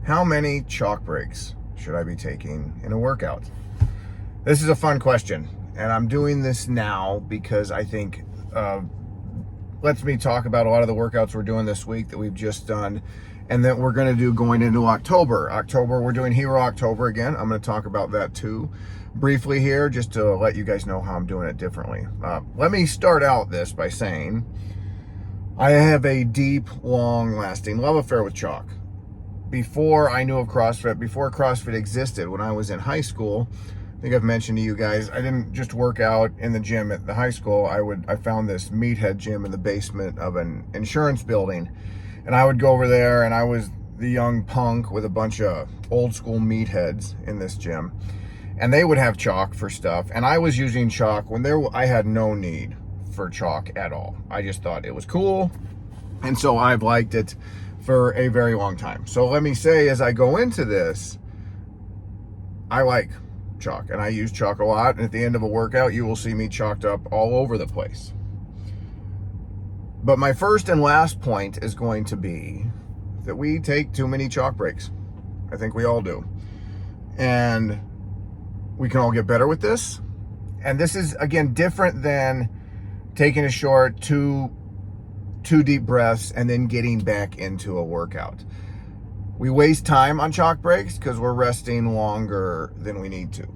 How many chalk breaks should I be taking in a workout? This is a fun question, and I'm doing this now because I think lets me talk about a lot of the workouts we're doing this week that we've just done and that we're going to do going into October. We're doing Hero October again. I'm going to talk about that too briefly here just to let you guys know how I'm doing it differently. Let me start out this by saying I have a deep, long-lasting love affair with chalk. Before I knew of CrossFit, before CrossFit existed, when I was in high school, I think I've mentioned to you guys, I didn't just work out in the gym at the high school. I found this meathead gym in the basement of an insurance building, and I would go over there, and I was the young punk with a bunch of old school meatheads in this gym, and they would have chalk for stuff, and I was using chalk when I had no need for chalk at all. I just thought it was cool, and so I've liked it for a very long time. So let me say, as I go into this, I like chalk, and I use chalk a lot, and at the end of a workout, you will see me chalked up all over the place. But my first and last point is going to be that we take too many chalk breaks. I think we all do. And we can all get better with this. And this is, again, different than taking a short two deep breaths and then getting back into a workout. We waste time on chalk breaks because we're resting longer than we need to.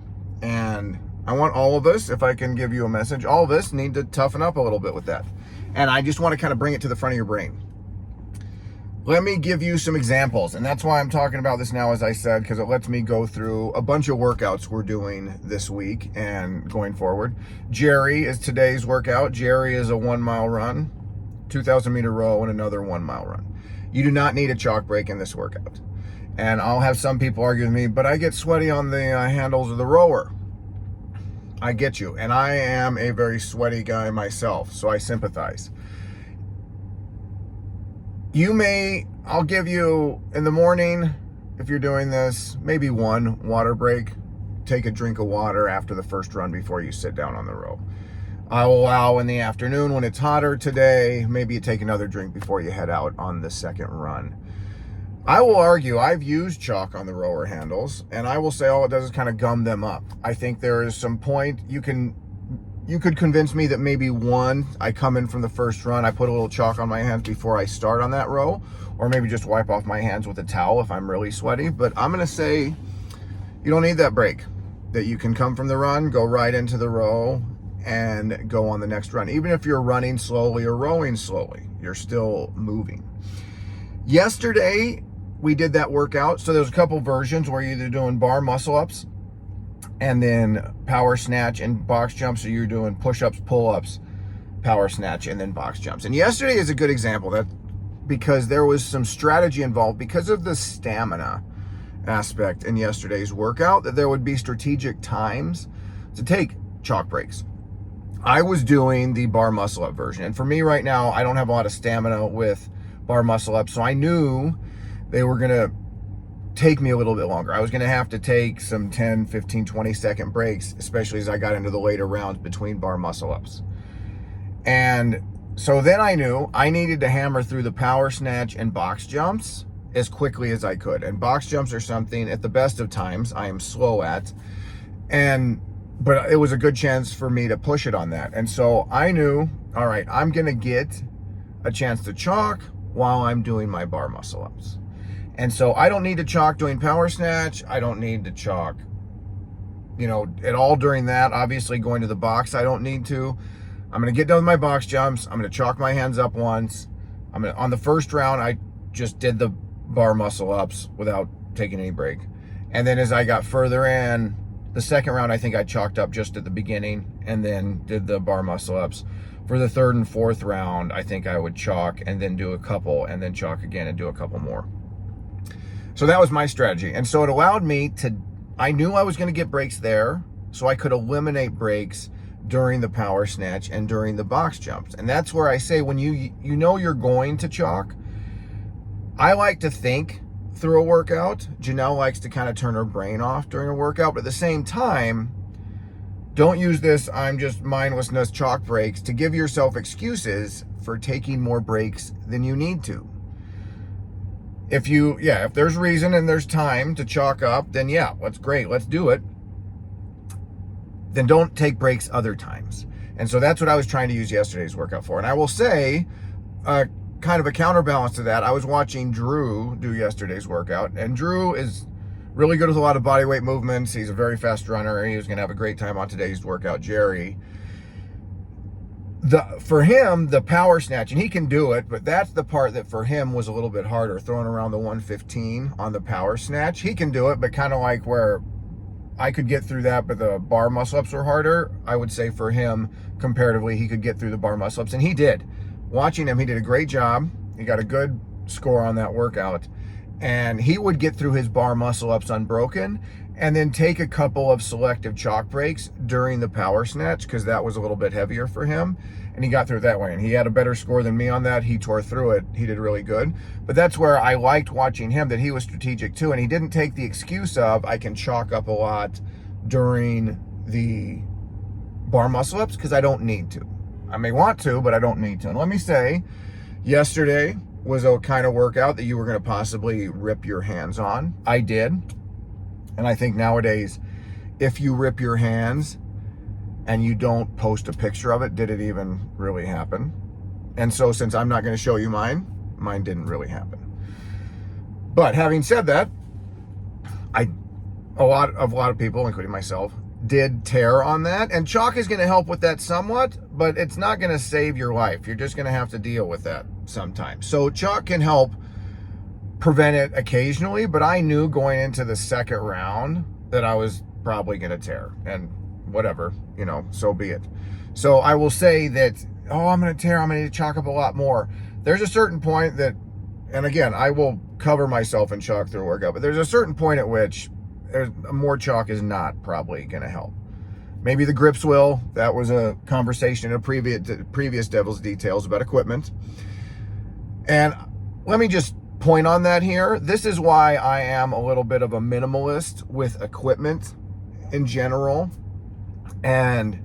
And I want all of us, if I can give you a message, all of us need to toughen up a little bit with that. And I just want to kind of bring it to the front of your brain. Let me give you some examples. And that's why I'm talking about this now, as I said, because it lets me go through a bunch of workouts we're doing this week and going forward. Jerry is today's workout. Jerry is a 1 mile run, 2,000 meter row, and another 1 mile run. You do not need a chalk break in this workout. And I'll have some people argue with me, but I get sweaty on the handles of the rower. I get you. And I am a very sweaty guy myself, so I sympathize. I'll give you, in the morning, if you're doing this, maybe one water break. Take a drink of water after the first run before you sit down on the row. I'll allow in the afternoon when it's hotter today, maybe you take another drink before you head out on the second run. I will argue, I've used chalk on the rower handles, and I will say all it does is kind of gum them up. I think there is some point, you could convince me that maybe one, I come in from the first run, I put a little chalk on my hands before I start on that row, or maybe just wipe off my hands with a towel if I'm really sweaty. But I'm gonna say you don't need that break, that you can come from the run, go right into the row, and go on the next run. Even if you're running slowly or rowing slowly, you're still moving. Yesterday, we did that workout. So there's a couple versions where you're either doing bar muscle ups and then power snatch and box jumps, or you're doing push-ups, pull-ups, power snatch, and then box jumps. And yesterday is a good example that because there was some strategy involved because of the stamina aspect in yesterday's workout, that there would be strategic times to take chalk breaks. I was doing the bar muscle up version. And for me right now, I don't have a lot of stamina with bar muscle up. So I knew they were going to take me a little bit longer. I was going to have to take some 10, 15, 20 second breaks, especially as I got into the later rounds between bar muscle ups. And so then I knew I needed to hammer through the power snatch and box jumps as quickly as I could. And box jumps are something at the best of times I am slow at. But it was a good chance for me to push it on that. And so I knew, all right, I'm going to get a chance to chalk while I'm doing my bar muscle ups. And so I don't need to chalk doing power snatch. I don't need to chalk, at all during that. Obviously going to the box, I don't need to. I'm going to get done with my box jumps. I'm going to chalk my hands up once. On the first round, I just did the bar muscle ups without taking any break. And then as I got further in, the second round, I think I chalked up just at the beginning and then did the bar muscle ups. For the third and fourth round, I think I would chalk and then do a couple and then chalk again and do a couple more. So that was my strategy. And so it allowed me I knew I was going to get breaks there, so I could eliminate breaks during the power snatch and during the box jumps. And that's where I say, when you know you're going to chalk, I like to think through a workout. Janelle likes to kind of turn her brain off during a workout, but at the same time, don't use this I'm just mindlessness chalk breaks to give yourself excuses for taking more breaks than you need to. if there's reason and there's time to chalk up, then yeah, that's great. Let's do it. Then don't take breaks other times. And so that's what I was trying to use yesterday's workout for. And I will say, kind of a counterbalance to that, I was watching Drew do yesterday's workout, and Drew is really good with a lot of body weight movements. He's a very fast runner. He was going to have a great time on today's workout. Jerry, for him, the power snatch, and he can do it, but that's the part that for him was a little bit harder, throwing around the 115 on the power snatch. He can do it, but kind of like where I could get through that, but the bar muscle-ups were harder. I would say for him, comparatively, he could get through the bar muscle-ups, and he did. Watching him, he did a great job. He got a good score on that workout, and he would get through his bar muscle-ups unbroken, and then take a couple of selective chalk breaks during the power snatch, because that was a little bit heavier for him, and he got through it that way, and he had a better score than me on that. He tore through it. He did really good. But that's where I liked watching him, that he was strategic too, and he didn't take the excuse of, I can chalk up a lot during the bar muscle-ups, because I don't need to. I may want to, but I don't need to. And let me say, yesterday was a kind of workout that you were going to possibly rip your hands on. I did. And I think nowadays, if you rip your hands and you don't post a picture of it, did it even really happen? And so since I'm not going to show you mine didn't really happen. But having said that, a lot of people, including myself, did tear on that. And chalk is going to help with that somewhat, but it's not going to save your life. You're just going to have to deal with that sometimes. So chalk can help prevent it occasionally, but I knew going into the second round that I was probably going to tear, and whatever, so be it. So I will say that, I'm going to tear, I'm going to need to chalk up a lot more. There's a certain point that, and again, I will cover myself in chalk through a workout, but there's a certain point at which more chalk is not probably going to help. Maybe the grips will. That was a conversation in a previous Devil's Details about equipment. And let me just point on that here. This is why I am a little bit of a minimalist with equipment in general and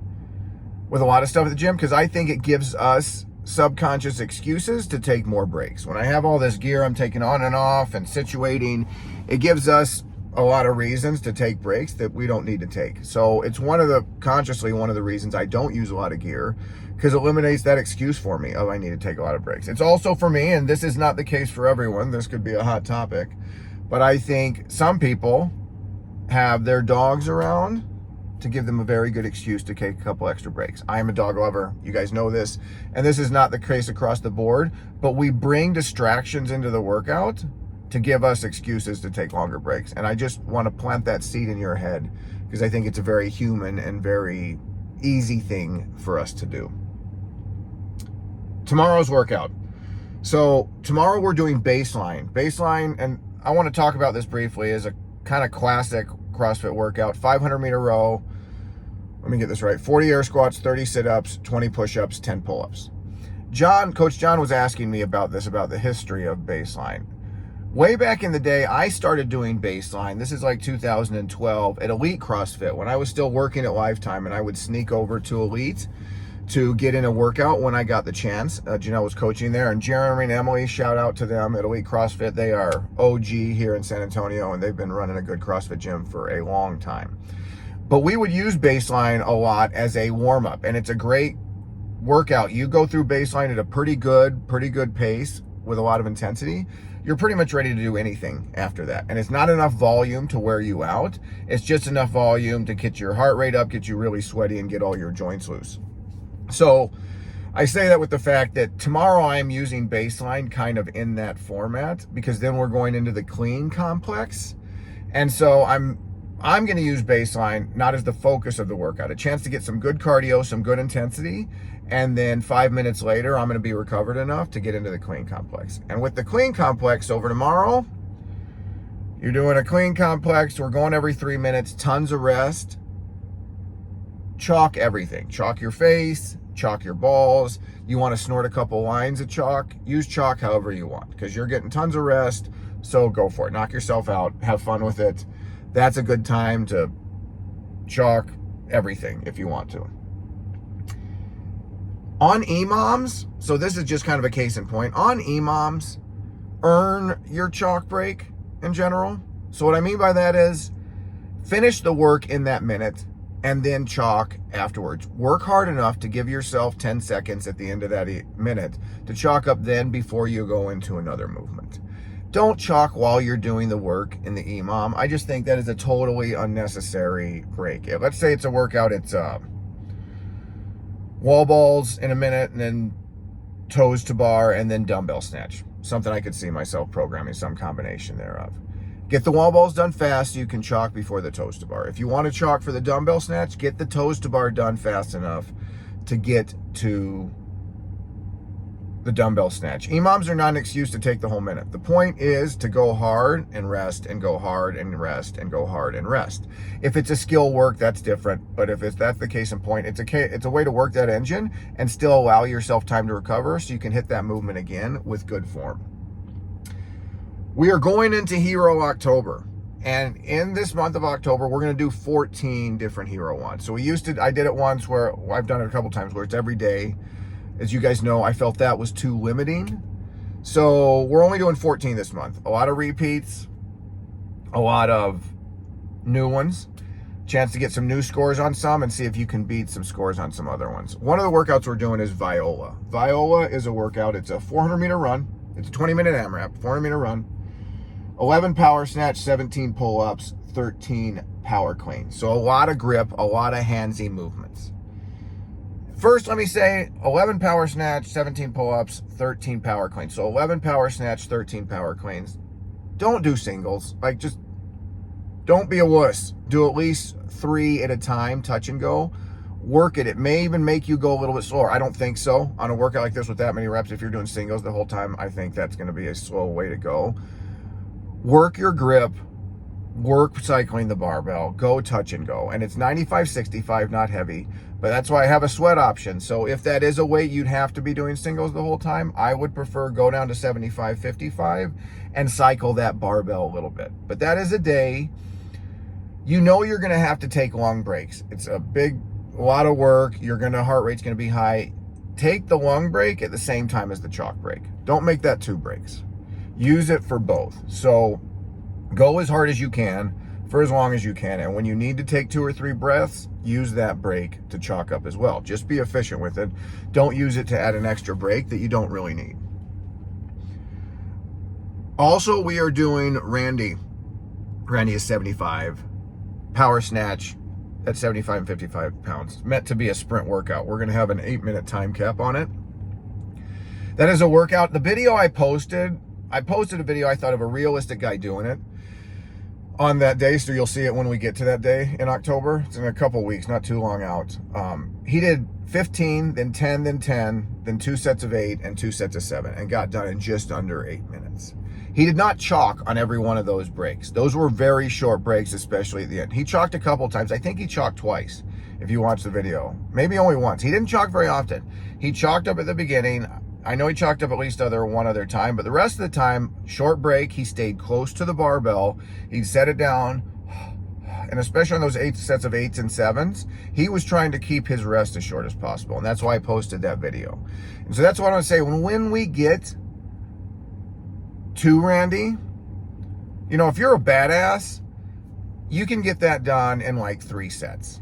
with a lot of stuff at the gym, because I think it gives us subconscious excuses to take more breaks. When I have all this gear I'm taking on and off and situating, it gives us a lot of reasons to take breaks that we don't need to take. So it's consciously one of the reasons I don't use a lot of gear, because it eliminates that excuse for me of I need to take a lot of breaks. It's also for me, and this is not the case for everyone, this could be a hot topic, but I think some people have their dogs around to give them a very good excuse to take a couple extra breaks. I am a dog lover. You guys know this. And this is not the case across the board, but we bring distractions into the workout to give us excuses to take longer breaks. And I just want to plant that seed in your head, because I think it's a very human and very easy thing for us to do. Tomorrow's workout. So tomorrow we're doing baseline. Baseline, and I want to talk about this briefly, is a kind of classic CrossFit workout. 500-meter row. Let me get this right. 40 air squats, 30 sit-ups, 20 push-ups, 10 pull-ups. Coach John was asking me about this, about the history of baseline. Way back in the day, I started doing baseline. This is like 2012 at Elite CrossFit, when I was still working at Lifetime, and I would sneak over to Elite to get in a workout when I got the chance. Janelle was coaching there, and Jeremy and Emily, shout out to them at Elite CrossFit. They are OG here in San Antonio, and they've been running a good CrossFit gym for a long time. But we would use baseline a lot as a warm-up, and it's a great workout. You go through baseline at a pretty good pace with a lot of intensity. You're pretty much ready to do anything after that. And it's not enough volume to wear you out. It's just enough volume to get your heart rate up, get you really sweaty, and get all your joints loose. So I say that with the fact that tomorrow I'm using baseline kind of in that format, because then we're going into the clean complex. And so I'm going to use baseline not as the focus of the workout, a chance to get some good cardio, some good intensity, and then 5 minutes later, I'm going to be recovered enough to get into the clean complex. And with the clean complex over tomorrow, you're doing a clean complex. We're going every 3 minutes, tons of rest. Chalk everything. Chalk your face, chalk your balls. You want to snort a couple lines of chalk, use chalk however you want, because you're getting tons of rest, so go for it. Knock yourself out. Have fun with it. That's a good time to chalk everything if you want to. On EMOMs, so this is just kind of a case in point. On EMOMs, earn your chalk break in general. So what I mean by that is finish the work in that minute and then chalk afterwards. Work hard enough to give yourself 10 seconds at the end of that minute to chalk up then before you go into another movement. Don't chalk while you're doing the work in the EMOM. I just think that is a totally unnecessary break. Let's say it's a workout, it's wall balls in a minute and then toes to bar and then dumbbell snatch. Something I could see myself programming, some combination thereof. Get the wall balls done fast so you can chalk before the toes to bar. If you want to chalk for the dumbbell snatch, get the toes to bar done fast enough to get to the dumbbell snatch. EMOMs are not an excuse to take the whole minute. The point is to go hard and rest and go hard and rest and go hard and rest. If it's a skill work, that's different. But if that's the case in point, it's a way to work that engine and still allow yourself time to recover so you can hit that movement again with good form. We are going into Hero October. And in this month of October, we're going to do 14 different Hero ones. So I did it once where I've done it a couple times where it's every day. As you guys know, I felt that was too limiting. So we're only doing 14 this month. A lot of repeats, a lot of new ones. Chance to get some new scores on some and see if you can beat some scores on some other ones. One of the workouts we're doing is Viola. Viola is a workout. It's a 400-meter run. It's a 20-minute AMRAP, 400-meter run. 11 power snatch, 17 pull-ups, 13 power cleans. So a lot of grip, a lot of handsy movements. First, let me say 11 power snatch, 17 pull-ups, 13 power cleans. So 11 power snatch, 13 power cleans. Don't do singles. Like, just don't be a wuss. Do at least 3 at a time, touch and go. Work it. It may even make you go a little bit slower. I don't think so. On a workout like this with that many reps, if you're doing singles the whole time, I think that's going to be a slow way to go. Work your grip. Work cycling the barbell. Go touch and go. And it's 95-65, not heavy. But that's why I have a sweat option. So if that is a weight you'd have to be doing singles the whole time, I would prefer go down to 75-55 and cycle that barbell a little bit. But that is a day. You know you're going to have to take long breaks. It's a lot of work. Heart rate's going to be high. Take the long break at the same time as the chalk break. Don't make that 2 breaks. Use it for both. So go as hard as you can for as long as you can. And when you need to take 2 or 3 breaths, use that break to chalk up as well. Just be efficient with it. Don't use it to add an extra break that you don't really need. Also, we are doing Randy. Randy is 75. Power snatch at 75 and 55 pounds. Meant to be a sprint workout. We're going to have an 8-minute time cap on it. That is a workout. The video I posted a video I thought of a realistic guy doing it on that day, so you'll see it when we get to that day in October. It's in a couple weeks, not too long out. He did 15, then 10, then 10, then 2 sets of 8 and 2 sets of 7 and got done in just under 8 minutes. He did not chalk on every one of those breaks. Those were very short breaks, especially at the end. He chalked a couple times. I think he chalked twice, if you watch the video. Maybe only once. He didn't chalk very often. He chalked up at the beginning. I know he chalked up at least one other time, but the rest of the time, short break, he stayed close to the barbell. He'd set it down, and especially on those 8 sets of 8s and 7s, he was trying to keep his rest as short as possible, and that's why I posted that video. And so that's what I want to say. When we get to Randy, if you're a badass, you can get that done in like 3 sets.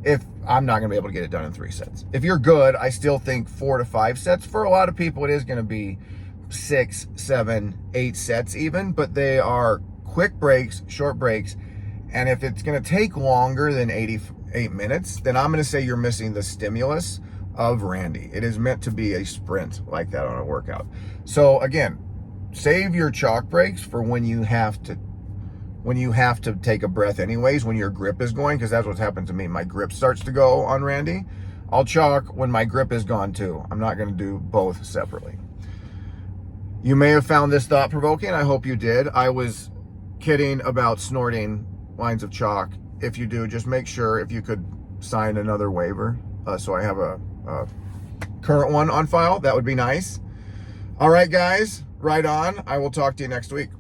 If I'm not going to be able to get it done in 3 sets. If you're good, I still think 4 to 5 sets. For a lot of people, it is going to be 6, 7, 8 sets even, but they are quick breaks, short breaks. And if it's going to take longer than 88 minutes, then I'm going to say you're missing the stimulus of Randy. It is meant to be a sprint like that on a workout. So again, save your chalk breaks for when you have to take a breath anyways, when your grip is going, because that's what's happened to me. My grip starts to go on Randy. I'll chalk when my grip is gone too. I'm not going to do both separately. You may have found this thought-provoking. I hope you did. I was kidding about snorting lines of chalk. If you do, just make sure if you could sign another waiver. So I have a current one on file. That would be nice. All right, guys, right on. I will talk to you next week.